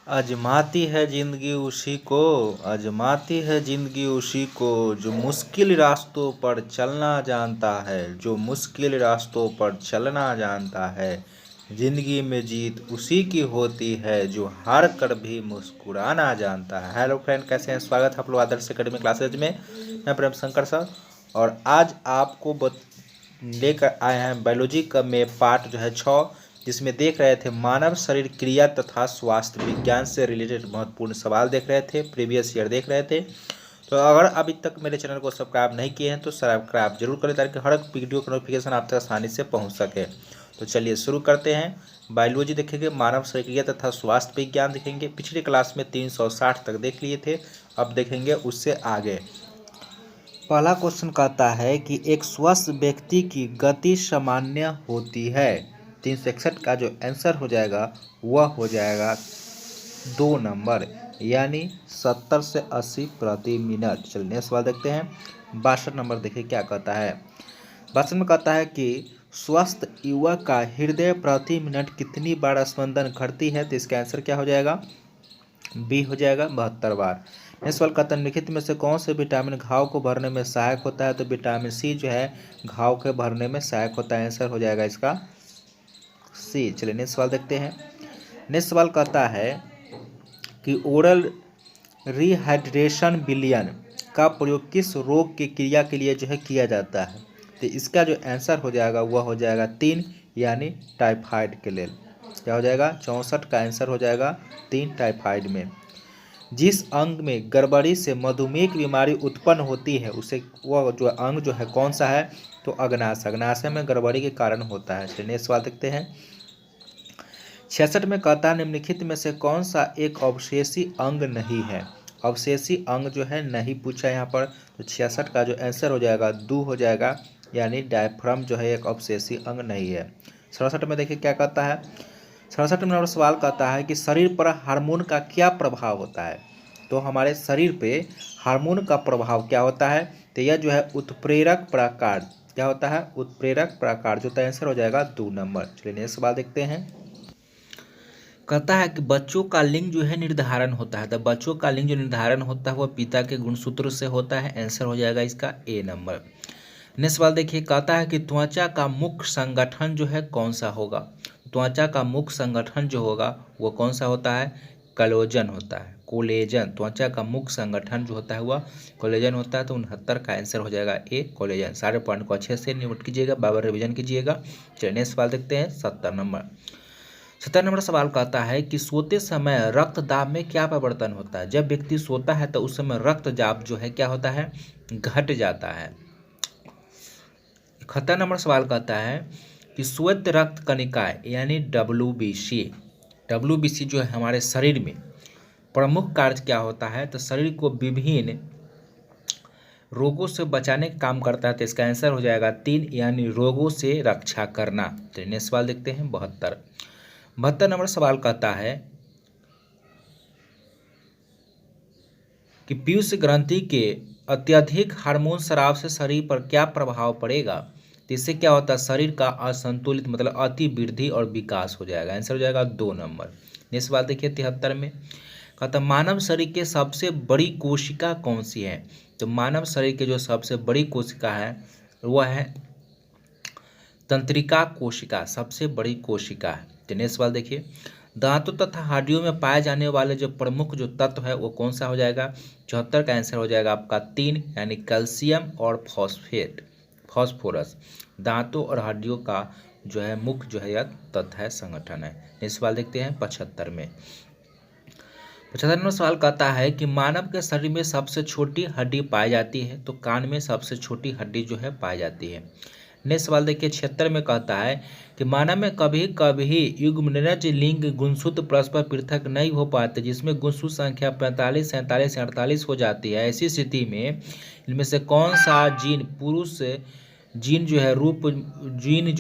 आजमाती है जिंदगी उसी को, आजमाती है जिंदगी उसी को जो मुश्किल रास्तों पर चलना जानता है, जो मुश्किल रास्तों पर चलना जानता है। जिंदगी में जीत उसी की होती है जो हार कर भी मुस्कुराना जानता है। हेलो फ्रेंड, कैसे हैं? स्वागत है आप लोग आदर्श एकेडमी क्लासेज में। मैं प्रेम शंकर सर, और आज आपको लेकर आए हैं बायोलॉजी का में पार्ट जो है 6, जिसमें देख रहे थे मानव शरीर क्रिया तथा स्वास्थ्य विज्ञान से रिलेटेड महत्वपूर्ण सवाल देख रहे थे, प्रीवियस ईयर देख रहे थे। तो अगर अभी तक मेरे चैनल को सब्सक्राइब नहीं किए हैं तो सब्सक्राइब जरूर करें ताकि हर एक वीडियो का नोटिफिकेशन आप तक आसानी से पहुंच सके। तो चलिए शुरू करते हैं। बायोलॉजी देखेंगे, मानव शरीर क्रिया तथा स्वास्थ्य विज्ञान देखेंगे। पिछली क्लास में 360 तक देख लिए थे, अब देखेंगे उससे आगे। पहला क्वेश्चन कहता है कि एक स्वस्थ व्यक्ति की गति सामान्य होती है। 361 का जो आंसर हो जाएगा वह हो जाएगा 2 नंबर, यानी 70 से 80 प्रति मिनट। चलिए नेक्स्ट सवाल देखते हैं। 62 नंबर देखिए क्या कहता है। 62 में कहता है कि स्वस्थ युवक का हृदय प्रति मिनट कितनी बार स्पंदन करती है। तो इसका आंसर क्या हो जाएगा? बी हो जाएगा 72 बार। नेक्स्ट सवाल कहता है निम्नलिखित में से कौन से विटामिन घाव को भरने में सहायक होता है। तो विटामिन सी जो है घाव के भरने में सहायक होता है। आंसर हो जाएगा इसका सी। चलिए नेक्स्ट सवाल देखते हैं। नेक्स्ट सवाल कहता है कि ओरल रिहाइड्रेशन विलयन का प्रयोग किस रोग की क्रिया के लिए जो है किया जाता है। तो इसका जो आंसर हो जाएगा वह हो जाएगा 3, यानी टाइफाइड के लिए। क्या हो जाएगा? 64 का आंसर हो जाएगा 3, टाइफाइड में। जिस अंग में गड़बड़ी से मधुमेह की बीमारी उत्पन्न होती है उसे वह जो अंग जो है कौन सा है। तो अग्नाशय, अग्नाशय में गड़बड़ी के कारण होता है। चलिए सवाल देखते हैं। 66 में कहता है निम्नलिखित में से कौन सा एक अवशेषी अंग नहीं है। अवशेषी अंग जो है नहीं पूछा यहाँ पर। तो 66 का जो आंसर हो जाएगा 2 हो जाएगा, यानी डायफ्राम जो है एक अवशेषी अंग नहीं है। 67 में देखिए क्या कहता है। 67 नंबर सवाल कहता है कि शरीर पर हार्मोन का क्या प्रभाव होता है। तो हमारे शरीर पे हार्मोन का प्रभाव क्या होता है। तो यह जो है उत्प्रेरक प्रकार, क्या होता है? उत्प्रेरक प्रकार, जो आंसर हो जाएगा 2 नंबर। चलिए नेक्स्ट सवाल देखते हैं। कहता है कि बच्चों का लिंग जो है निर्धारण होता है। तो बच्चों का लिंग जो निर्धारण होता है वह पिता के गुणसूत्र से होता है। आंसर हो जाएगा इसका ए नंबर। नेक्स्ट सवाल देखिए, कहता है कि त्वचा का मुख्य संगठन जो है कौन सा होगा। त्वचा का मुख्य संगठन जो होगा वो कौन सा होता है? कोलेजन होता है, कोलेजन। त्वचा का मुख्य संगठन जो होता है वह कोलेजन होता है। तो 69 का आंसर हो जाएगा ए, कोलेजन। सारे पॉइंट को अच्छे से नोट कीजिएगा, बार रिविजन कीजिएगा। चलिए नेक्स्ट सवाल देखते हैं। 70 नंबर। 70 नंबर सवाल कहता है कि सोते समय रक्त दाब में क्या परिवर्तन होता है। जब व्यक्ति सोता है तो उस समय रक्त दाब जो है क्या होता है? घट जाता है। 71 नंबर सवाल कहता है कि श्वेत रक्त कणिकाएं यानी WBC, WBC जो है हमारे शरीर में प्रमुख कार्य क्या होता है। तो शरीर को विभिन्न रोगों से बचाने का काम करता है। तो इसका आंसर हो जाएगा 3, यानी रोगों से रक्षा करना। तो नेक्स्ट सवाल देखते हैं। 72 नंबर सवाल कहता है कि पीयूष ग्रंथि के अत्यधिक हार्मोन स्राव से शरीर पर क्या प्रभाव पड़ेगा। तो इससे क्या होता है? शरीर का असंतुलित मतलब अति वृद्धि और विकास हो जाएगा। आंसर हो जाएगा 2 नंबर। नेक्स्ट सवाल देखिए 73 में। कहता मानव शरीर के सबसे बड़ी कोशिका कौन सी है। तो मानव शरीर के जो सबसे बड़ी कोशिका है वह है तंत्रिका कोशिका, सबसे बड़ी कोशिका है। तो नेक्स्ट सवाल देखिए, दांतों तथा हड्डियों में पाए जाने वाले जो प्रमुख जो तत्व है वो कौन सा हो जाएगा। 74 का आंसर हो जाएगा आपका 3, यानी कैल्शियम और फॉस्फोरस। दांतों और हड्डियों का जो है मुख्य जो है यह तत्व है, संगठन है। नेक्स्ट सवाल देखते हैं 75 में। 75 नंबर सवाल कहता है कि मानव के शरीर में सबसे छोटी हड्डी पाई जाती है। तो कान में सबसे छोटी हड्डी जो है पाई जाती है। नेक्स्ट सवाल देखिए 76 में कहता है कि मानव में कभी कभी युग्मनज लिंग गुणसूत्र परस्पर पृथक नहीं हो पाते, जिसमें गुणसूत्र संख्या 45, 47 या 48 हो जाती है। ऐसी स्थिति में इनमें से कौन सा जीन पुरुष जीन जो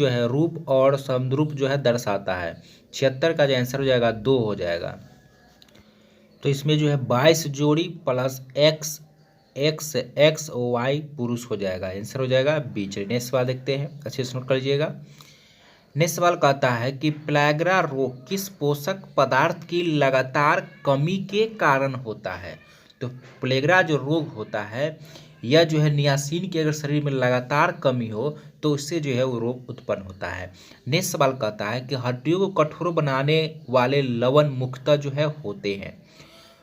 है रूप और समरूप जो है दर्शाता है। 76 का जो आंसर हो जाएगा 2 हो जाएगा। तो इसमें जो है 22 जोड़ी प्लस एक्स वाई पुरुष हो जाएगा। आंसर हो जाएगा बी। चलिए नेक्स्ट सवाल देखते हैं, अच्छे से नोट कर लीजिएगा। नेक्स्ट सवाल कहता है कि प्लेगरा रोग किस पोषक पदार्थ की लगातार कमी के कारण होता है। तो प्लेगरा जो रोग होता है यह जो है नियासिन की अगर शरीर में लगातार कमी हो तो इससे जो है वो रोग उत्पन्न होता है। नेक्स्ट सवाल कहता है कि हड्डियों को कठोर बनाने वाले लवण मुख्यतः जो है होते हैं।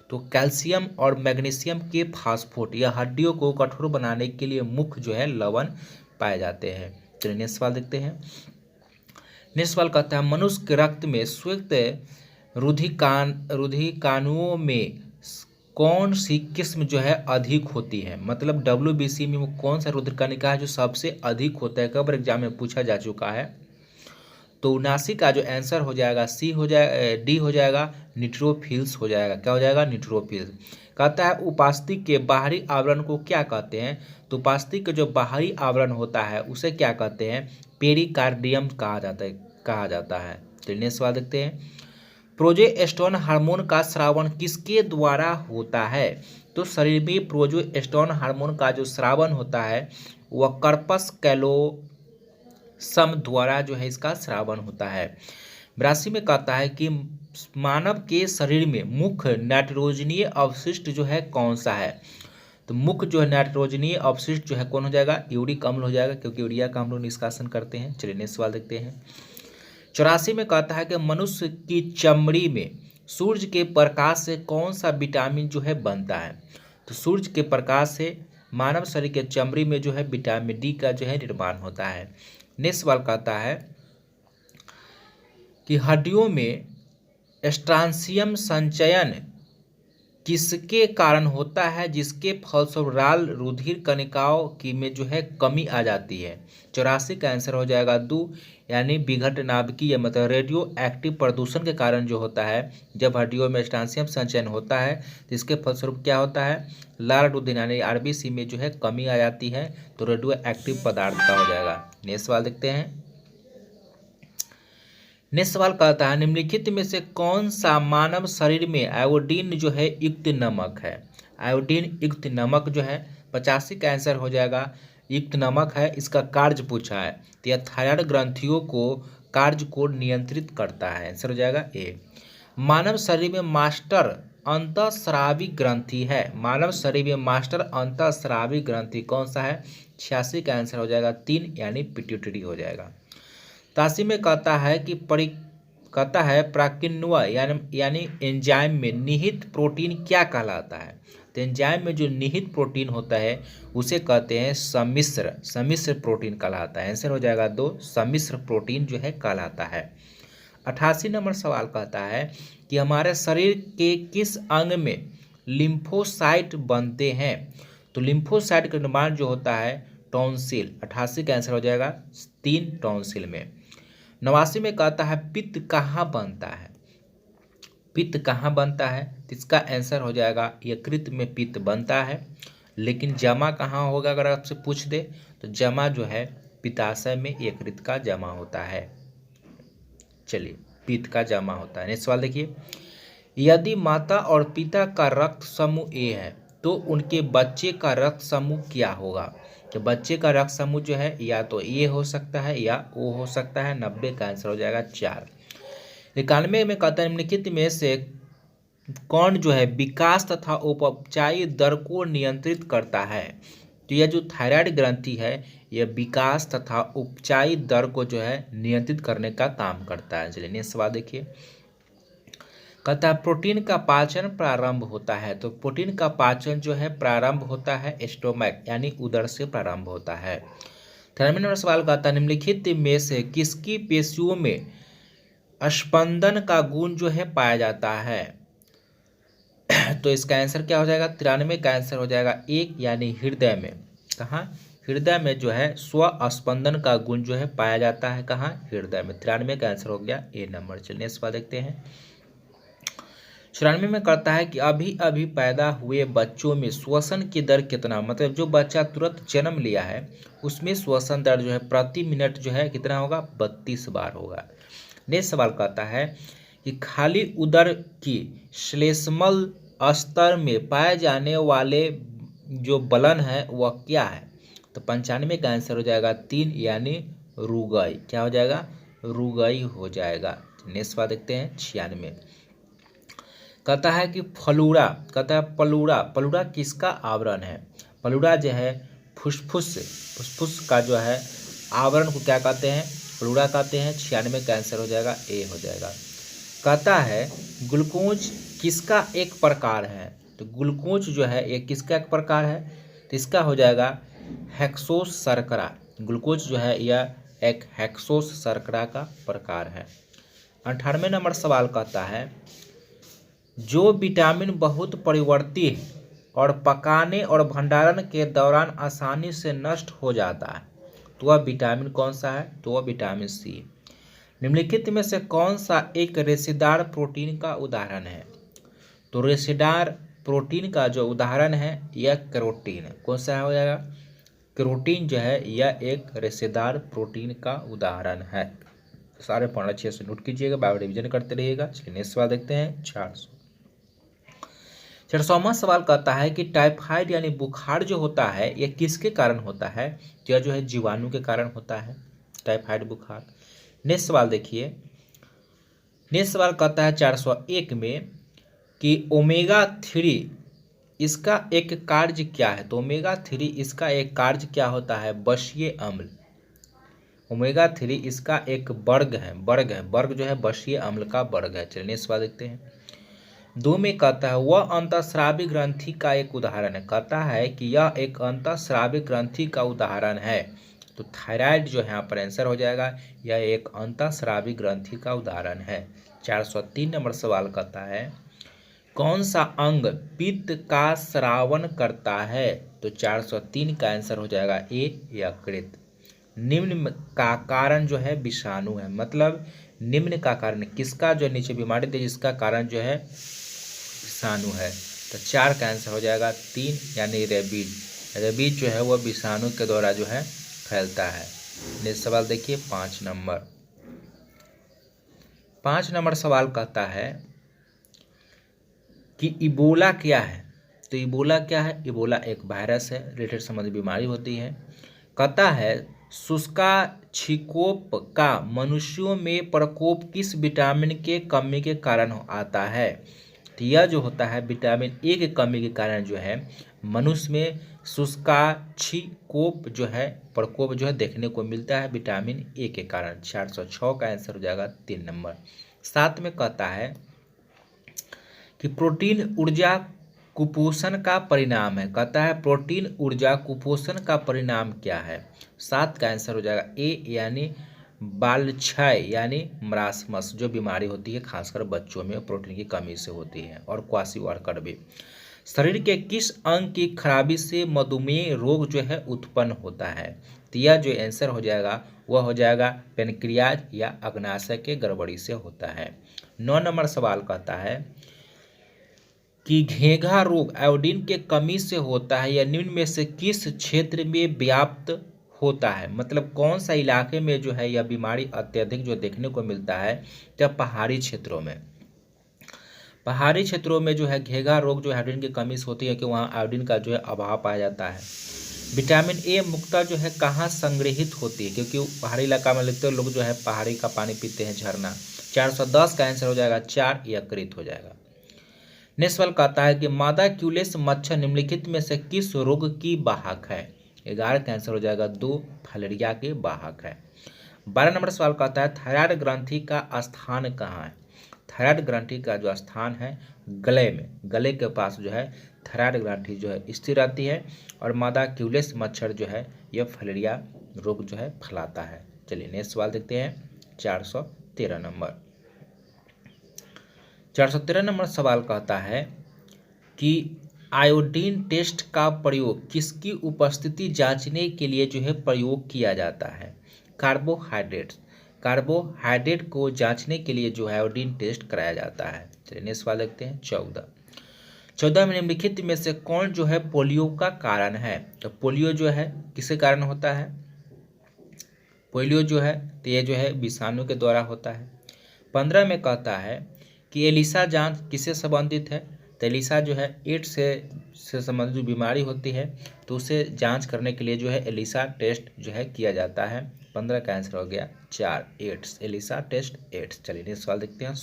तो कैल्शियम और मैग्नीशियम के फास्फोट या हड्डियों को कठोर बनाने के लिए मुख्य जो है लवण पाए जाते हैं। चलिए नेक्स्ट सवाल देखते हैं। नेक्स्ट सवाल कहता है मनुष्य के रक्त में श्वेत रुधिकाणुओं में कौन सी किस्म जो है अधिक होती है। मतलब WBC में वो कौन सा रुधिकणिका है जो सबसे अधिक होता है, कई बार एग्जाम में पूछा जा चुका है। तो 79 का जो आंसर हो जाएगा सी हो जाएगा, डी हो जाएगा, न्यूट्रोफिल्स हो जाएगा। क्या हो जाएगा? न्यूट्रोफिल्स। कहता है उपास्थि के बाहरी आवरण को क्या कहते हैं। तो उपास्थि के जो बाहरी आवरण होता है उसे क्या कहते हैं? पेरिकार्डियम कहा जाता है। तो नेक्स्ट सवाल देखते हैं। प्रोजेस्टेरोन हार्मोन का स्रावन किसके द्वारा होता है। तो शरीर में प्रोजेस्टेरोन हार्मोन का जो स्रावन होता है वह कर्पस कैलोसम द्वारा जो है इसका स्रावन होता है। 82 में कहता है कि मानव के शरीर में मुख्य नाइट्रोजनीय अवशिष्ट जो है कौन सा है। तो मुख्य जो है नाइट्रोजनीय अवशिष्ट जो है कौन हो जाएगा? यूरिक अम्ल हो जाएगा, क्योंकि यूरिया का हम लोग निष्कासन करते हैं। चलिए नेक्स्ट सवाल देखते हैं। 84 में कहता है कि मनुष्य की चमड़ी में सूर्य के प्रकाश से कौन सा विटामिन जो है बनता है। तो सूर्य के प्रकाश से मानव शरीर के चमड़ी में जो है विटामिन डी का जो है निर्माण होता है। नेक्स्ट सवाल कहता है कि हड्डियों में स्ट्रांसियम संचयन किसके कारण होता है जिसके फलस्वरूप लाल रुधिर कणिकाओं की में जो है कमी आ जाती है। 84 का आंसर हो जाएगा 2, यानी विघट नाभिकीय मतलब रेडियो एक्टिव प्रदूषण के कारण जो होता है जब हड्डियों में स्ट्रांसियम संचयन होता है तो इसके फलस्वरूप क्या होता है? लाल रुधिर यानी RBC में जो है कमी आ जाती है, तो रेडियो एक्टिव पदार्थ का हो जाएगा। नेक्स्ट सवाल देखते हैं। नेक्स्ट सवाल कहता है निम्नलिखित में से कौन सा मानव शरीर में आयोडीन जो है युक्त नमक है। आयोडीन युक्त नमक जो है 85 का आंसर हो जाएगा युक्त नमक है। इसका कार्य पूछा है तो यह थायराइड ग्रंथियों को कार्य को नियंत्रित करता है। आंसर हो जाएगा ए। मानव शरीर में मास्टर अंतःस्रावी ग्रंथि है। मानव शरीर में मास्टर अंतःस्रावी ग्रंथि कौन सा है? 86 का आंसर हो जाएगा 3, यानी पिट्यूटरी हो जाएगा। 83 में कहता है कि प्राकिन्वा यानी एंजाइम में निहित प्रोटीन क्या कहलाता है। तो एंजाइम में जो निहित प्रोटीन होता है उसे कहते हैं सम्मिश्र प्रोटीन कहलाता है। आंसर हो जाएगा 2, सम्मिश्र प्रोटीन जो है कहलाता है। 88 नंबर सवाल कहता है कि हमारे शरीर के किस अंग में लिम्फोसाइट बनते हैं। तो लिम्फोसाइट का निर्माण जो होता है टॉन्सिल। 88 का आंसर हो जाएगा 3, टॉन्सिल में। 89 में कहता है पित्त कहाँ बनता है। पित्त कहाँ बनता है तो इसका आंसर हो जाएगा यकृत में पित्त बनता है, लेकिन जमा कहाँ होगा अगर आपसे पूछ दे तो जमा जो है पित्ताशय में यकृत का जमा होता है। चलिए पित्त का जमा होता है। नेक्स्ट सवाल देखिए। यदि माता और पिता का रक्त समूह ए है तो उनके बच्चे का रक्त समूह क्या होगा। तो बच्चे का रक्त समूह जो है या तो ए हो सकता है या ओ हो सकता है। 90 का आंसर हो जाएगा 4। 91 में कहता है निम्नलिखित में से कौन जो है विकास तथा उपचायी दर को नियंत्रित करता है। तो यह जो थायराइड ग्रंथि है यह विकास तथा उपचायी दर को जो है नियंत्रित करने का काम करता है। चलिए नेक्स्ट सवाल देखिए। कहता है प्रोटीन का पाचन प्रारंभ होता है। तो प्रोटीन का पाचन जो है प्रारंभ होता है स्टोमक यानी उदर से प्रारंभ होता है। 93 नंबर सवाल कहता है निम्नलिखित में से किसकी पेशियों में स्पंदन का गुण जो है पाया जाता है। तो इसका आंसर क्या हो जाएगा? 93 का आंसर हो जाएगा 1, यानी हृदय में। कहाँ? हृदय में जो है स्वस्पंदन का गुण जो है पाया जाता है। कहाँ? हृदय में। 93 का आंसर हो गया ए नंबर। चलिए इस बार देखते हैं। 94 में कहता है कि अभी अभी पैदा हुए बच्चों में श्वसन की दर कितना, मतलब जो बच्चा तुरंत जन्म लिया है उसमें श्वसन दर जो है प्रति मिनट जो है कितना होगा? 32 बार होगा। नेक्स्ट सवाल कहता है कि खाली उदर की श्लेष्मल स्तर में पाए जाने वाले जो बलन है वह क्या है। तो 95 का आंसर हो जाएगा 3, यानी रुगई। क्या हो जाएगा? रुगई हो जाएगा। नेक्स्ट सवाल देखते हैं 96। कहता है कि फलूरा, कहता है पलूरा, पलूरा किसका आवरण है? पलूरा जो है फुसफुस का जो है आवरण को क्या कहते हैं? पलूरा कहते हैं। 96 का आंसर हो जाएगा ए हो जाएगा। कहता है ग्लूकोज किसका एक प्रकार है? तो ग्लूकोज जो है ये किसका एक प्रकार है? तो इसका हो जाएगा हेक्सोस शर्करा। ग्लूकोज जो है यह एक हेक्सोस शर्करा का प्रकार है। 98 नंबर सवाल कहता है जो विटामिन बहुत परिवर्ती है और पकाने और भंडारण के दौरान आसानी से नष्ट हो जाता है, तो वह विटामिन कौन सा है? तो वह विटामिन सी। निम्नलिखित में से कौन सा एक रेशेदार प्रोटीन का उदाहरण है? तो रेशेदार प्रोटीन का जो उदाहरण है यह कैरोटीन। कौन सा हो जाएगा? कैरोटीन जो है यह एक रेशेदार प्रोटीन का उदाहरण है। सारे पढ़ना अच्छे से नोट कीजिएगा, बायो रिवीजन करते रहिएगा। चलिए नेक्स्ट सवाल देखते हैं 400वां सवाल कहता है कि टाइफाइड यानी बुखार जो होता है यह किसके कारण होता है? तो यह जो है जीवाणु के कारण होता है, टाइफाइड बुखार। नेक्स्ट सवाल देखिए। नेक्स्ट सवाल कहता है 401 में कि ओमेगा-3 इसका एक कार्य क्या है? तो ओमेगा-3 इसका एक कार्य क्या होता है? बशीय अम्ल। ओमेगा-3 इसका एक वर्ग है, वर्ग जो है बशीय अम्ल का वर्ग है। चलिए नेक्स्ट सवाल देखते हैं। 2 में कहता है वह अंतःस्रावी ग्रंथि का एक उदाहरण है। कहता है कि यह एक अंतःस्रावी ग्रंथि का उदाहरण है, तो थायराइड जो है यहाँ पर आंसर हो जाएगा। यह एक अंतःस्रावी ग्रंथि का उदाहरण है। 403 नंबर सवाल कहता है कौन सा अंग पित्त का स्रावन करता है? तो 403 का आंसर हो जाएगा ए यकृत। निम्न का कारण जो है विषाणु है, मतलब निम्न का कारण किसका जो नीचे बीमारी थी जिसका कारण जो है विषाणु है। तो 4 का आंसर हो जाएगा 3 यानी रेबीज। रेबीज जो है वह विषाणु के द्वारा जो है फैलता है। नेक्स्ट सवाल देखिए 5 नंबर। 5 नंबर सवाल कहता है कि इबोला क्या है? तो इबोला क्या है? इबोला एक वायरस है, रिलेटेड संबंधी बीमारी होती है। कहता है शुष्काछिकोप का मनुष्यों में प्रकोप किस विटामिन के कमी के कारण आता है? तो यह जो होता है विटामिन ए की कमी के कारण जो है मनुष्य में शुष्काछिकोप जो है प्रकोप जो है देखने को मिलता है विटामिन ए के कारण। 406 का आंसर हो जाएगा 3 नंबर। 7 में कहता है कि प्रोटीन ऊर्जा कुपोषण का परिणाम है। कहता है प्रोटीन ऊर्जा कुपोषण का परिणाम क्या है? 7 का आंसर हो जाएगा ए यानी बालक्षय यानी मरासमस जो बीमारी होती है खासकर बच्चों में प्रोटीन की कमी से होती है, और क्वाशीवार्कर भी। शरीर के किस अंग की खराबी से मधुमेह रोग जो है उत्पन्न होता है? तो यह जो आंसर हो जाएगा वह हो जाएगा पेनक्रियाज या अग्नाशय के गड़बड़ी से होता है। 9 नंबर सवाल कहता है कि घेंघा रोग आयोडीन के कमी से होता है या निम्न में से किस क्षेत्र में व्याप्त होता है? मतलब कौन सा इलाके में जो है यह बीमारी अत्यधिक जो देखने को मिलता है? जब पहाड़ी क्षेत्रों में, पहाड़ी क्षेत्रों में जो है घेंघा रोग जो आयोडीन की कमी से होती है कि वहाँ आयोडीन का जो है अभाव पाया जाता है। विटामिन ए मुक्ता जो है कहाँ संग्रहित होती है? क्योंकि पहाड़ी इलाका में लिखते लोग जो है पहाड़ी का पानी पीते हैं, झरना। 410 का आंसर हो जाएगा 4 यकृत हो जाएगा। नेक्स्ट सवाल कहता है कि मादा क्यूलेस मच्छर निम्नलिखित में से किस रोग की वाहक है? 11 का आंसर हो जाएगा 2 फाइलेरिया के वाहक है। 12 नंबर सवाल कहता है थायराइड ग्रंथि का स्थान कहाँ है? थायराइड ग्रंथि का जो स्थान है गले में, गले के पास जो है थायराइड ग्रंथि जो है स्थिर रहती है, और मादा क्यूलेस मच्छर जो है यह फाइलेरिया रोग जो है फैलाता है। चलिए नेक्स्ट सवाल देखते हैं 413 नंबर। 413 नंबर सवाल कहता है कि आयोडीन टेस्ट का प्रयोग किसकी उपस्थिति जांचने के लिए जो है प्रयोग किया जाता है? कार्बोहाइड्रेट को जांचने के लिए जो है आयोडीन टेस्ट कराया जाता है। चलिए नेक्स्ट सवाल देखते हैं 14 में निम्नलिखित में से कौन जो है पोलियो का कारण है? तो पोलियो जो है किसके कारण होता है? पोलियो जो है तो ये जो है विषाणु के द्वारा होता है। 15 में कहता है कि एलिसा जांच किससे संबंधित है? तो एलिसा जो है एड्स से संबंधित जो बीमारी होती है तो उसे जांच करने के लिए जो है एलिसा टेस्ट जो है किया जाता है। 15 का आंसर हो गया 4 एड्स, एलिसा टेस्ट एड्स। चलिए नेक्स्ट सवाल देखते हैं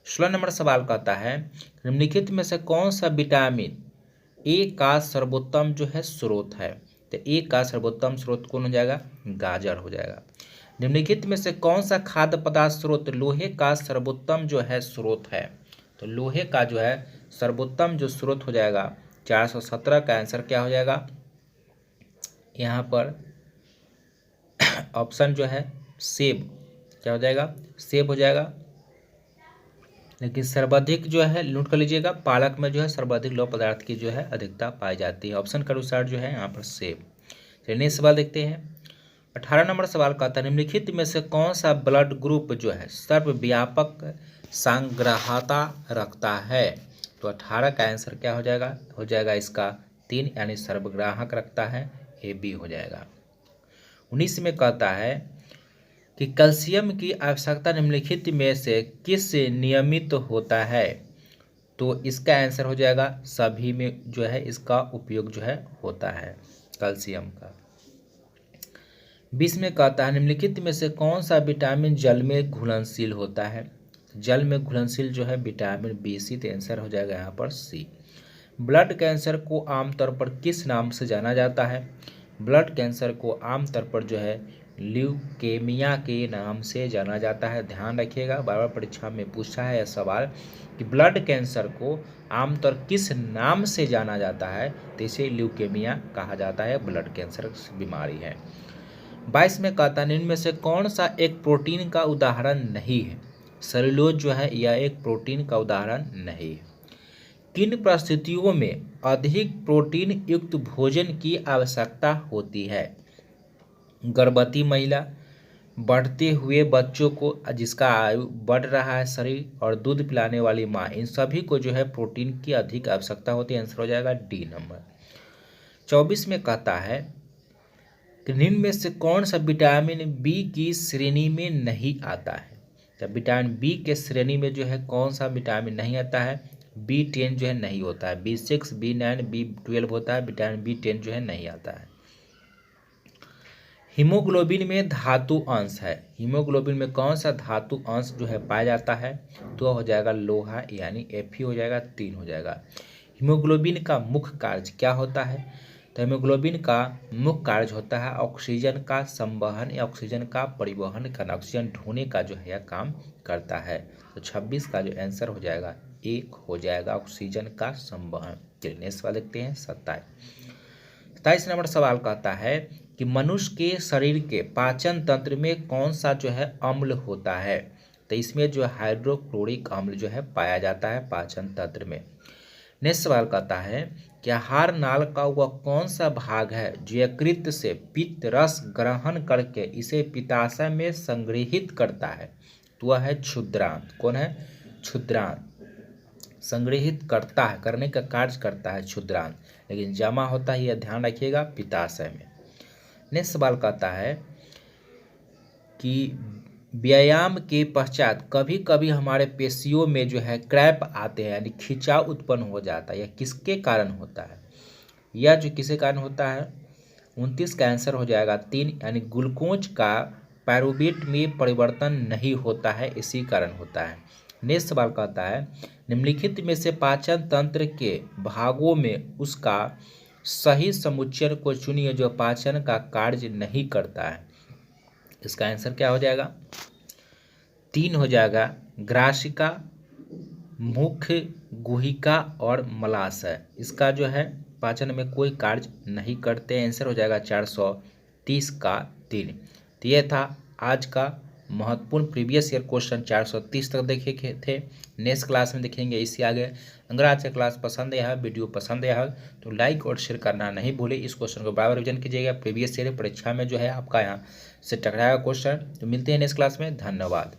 16 नंबर सवाल कहता है निम्नलिखित में से कौन सा विटामिन ए का सर्वोत्तम जो है स्रोत है। तो ए का सर्वोत्तम स्रोत कौन हो जाएगा, गाजर हो जाएगा। निम्नलिखित में से कौन सा खाद्य पदार्थ स्रोत लोहे का सर्वोत्तम जो है स्रोत है। तो लोहे का जो है सर्वोत्तम जो स्रोत हो जाएगा 417 का आंसर क्या हो जाएगा यहाँ पर ऑप्शन जो है सेब, क्या हो जाएगा सेब हो जाएगा। लेकिन सर्वाधिक जो है नोट कर लीजिएगा पालक में जो है सर्वाधिक लौह पदार्थ की जो है अधिकता पाई जाती है। ऑप्शन के अनुसार जो है यहाँ पर सेब। चलिए नेक्स्ट सवाल देखते हैं 18 नंबर सवाल कहता है निम्नलिखित में से कौन सा ब्लड ग्रुप जो है सर्वव्यापक संग्राहकता रखता है। तो 18 का आंसर क्या हो जाएगा इसका 3 यानी सर्वग्राहक रखता है, ए बी हो जाएगा। 19 में कहता है कि कैल्शियम की आवश्यकता निम्नलिखित में से किस नियमित होता है। तो इसका आंसर हो जाएगा सभी में जो है इसका उपयोग जो है होता है कैल्शियम का। 20 में कहता है निम्नलिखित में से कौन सा विटामिन जल में घुलनशील होता है। जल में घुलनशील जो है विटामिन बी सी, तो आंसर हो जाएगा यहाँ पर सी। ब्लड कैंसर को आमतौर पर किस नाम से जाना जाता है। ब्लड कैंसर को आमतौर पर जो है ल्यूकेमिया के नाम से जाना जाता है। ध्यान रखिएगा बार बार परीक्षा में पूछा है यह सवाल कि ब्लड कैंसर को आमतौर किस नाम से जाना जाता है, तो इसे ल्यूकेमिया कहा जाता है, ब्लड कैंसर बीमारी है। 22 में कहता है इनमें से कौन सा एक प्रोटीन का उदाहरण नहीं है। सेलुलोज जो है यह एक प्रोटीन का उदाहरण नहीं है। किन परिस्थितियों में अधिक प्रोटीन युक्त भोजन की आवश्यकता होती है। गर्भवती महिला, बढ़ते हुए बच्चों को जिसका आयु बढ़ रहा है शरीर, और दूध पिलाने वाली माँ, इन सभी को जो है प्रोटीन की अधिक आवश्यकता होती है। आंसर हो जाएगा डी नंबर। 24 में कहता है कि निम्न में से कौन सा विटामिन बी की श्रेणी में नहीं आता है। तो विटामिन बी के श्रेणी में जो है कौन सा विटामिन नहीं आता है, B10 जो है नहीं होता है, B6, B9, B12 होता है, विटामिन B10 जो है नहीं आता है। हीमोग्लोबिन में धातु अंश है। हीमोग्लोबिन में कौन सा धातु अंश जो है पाया जाता है, तो हो जाएगा लोहा यानी Fe हो जाएगा, 3 हो जाएगा। हीमोग्लोबिन का मुख्य कार्य क्या होता है। तो हीमोग्लोबिन का मुख्य कार्य होता है ऑक्सीजन का संवहन या ऑक्सीजन का परिवहन करना, ऑक्सीजन ढोने का जो है यह काम करता है। तो 26 का जो आंसर हो जाएगा 1 हो जाएगा ऑक्सीजन का संवहन। चलिए नेक्स्ट सवाल देखते हैं 27 नंबर सवाल कहता है कि मनुष्य के शरीर के पाचन तंत्र में कौन सा जो है अम्ल होता है। तो इसमें जो हाइड्रोक्लोरिक अम्ल जो है पाया जाता है पाचन तंत्र में। नेक्स्ट सवाल कहता है कि आहार नाल का वह कौन सा भाग है जो यकृत से पित्त रस ग्रहण करके इसे पित्ताशय में संग्रहित करता है। तो वह है क्षुद्रांत। कौन है, क्षुद्रांत। संग्रहित करता है, करने का कार्य करता है क्षुद्रांत, लेकिन जमा होता है यह ध्यान रखिएगा पित्ताशय में। नेक्स्ट सवाल कहता है कि व्यायाम के पश्चात कभी कभी हमारे पेशियों में जो है क्रैम्प आते हैं यानी खिंचाव उत्पन्न हो जाता है, यह किसके कारण होता है। यह जो किसके कारण होता है 29 का आंसर हो जाएगा 3 यानी ग्लूकोज का पायरुवेट में परिवर्तन नहीं होता है, इसी कारण होता है। नेक्स्ट सवाल कहता है निम्नलिखित में से पाचन तंत्र के भागों में उसका सही समुच्चय को चुनिए जो पाचन का कार्य नहीं करता है। इसका आंसर क्या हो जाएगा 3 हो जाएगा ग्रासिका, मुख्य, गुहिका और मलाशय। इसका जो है पाचन में कोई कार्य नहीं करते। आंसर हो जाएगा 430 का 3। तो यह था आज का महत्वपूर्ण प्रीवियस ईयर क्वेश्चन 430 तक देखे थे। नेक्स्ट क्लास में देखेंगे इससे आगे। अगर आज का क्लास पसंद आया, वीडियो पसंद आया तो लाइक और शेयर करना नहीं भूले। इस क्वेश्चन को बराबर रिवीजन कीजिएगा, प्रीवियस ईयर परीक्षा में जो है आपका यहाँ से टकराएगा क्वेश्चन। तो मिलते हैं नेक्स्ट क्लास में, धन्यवाद।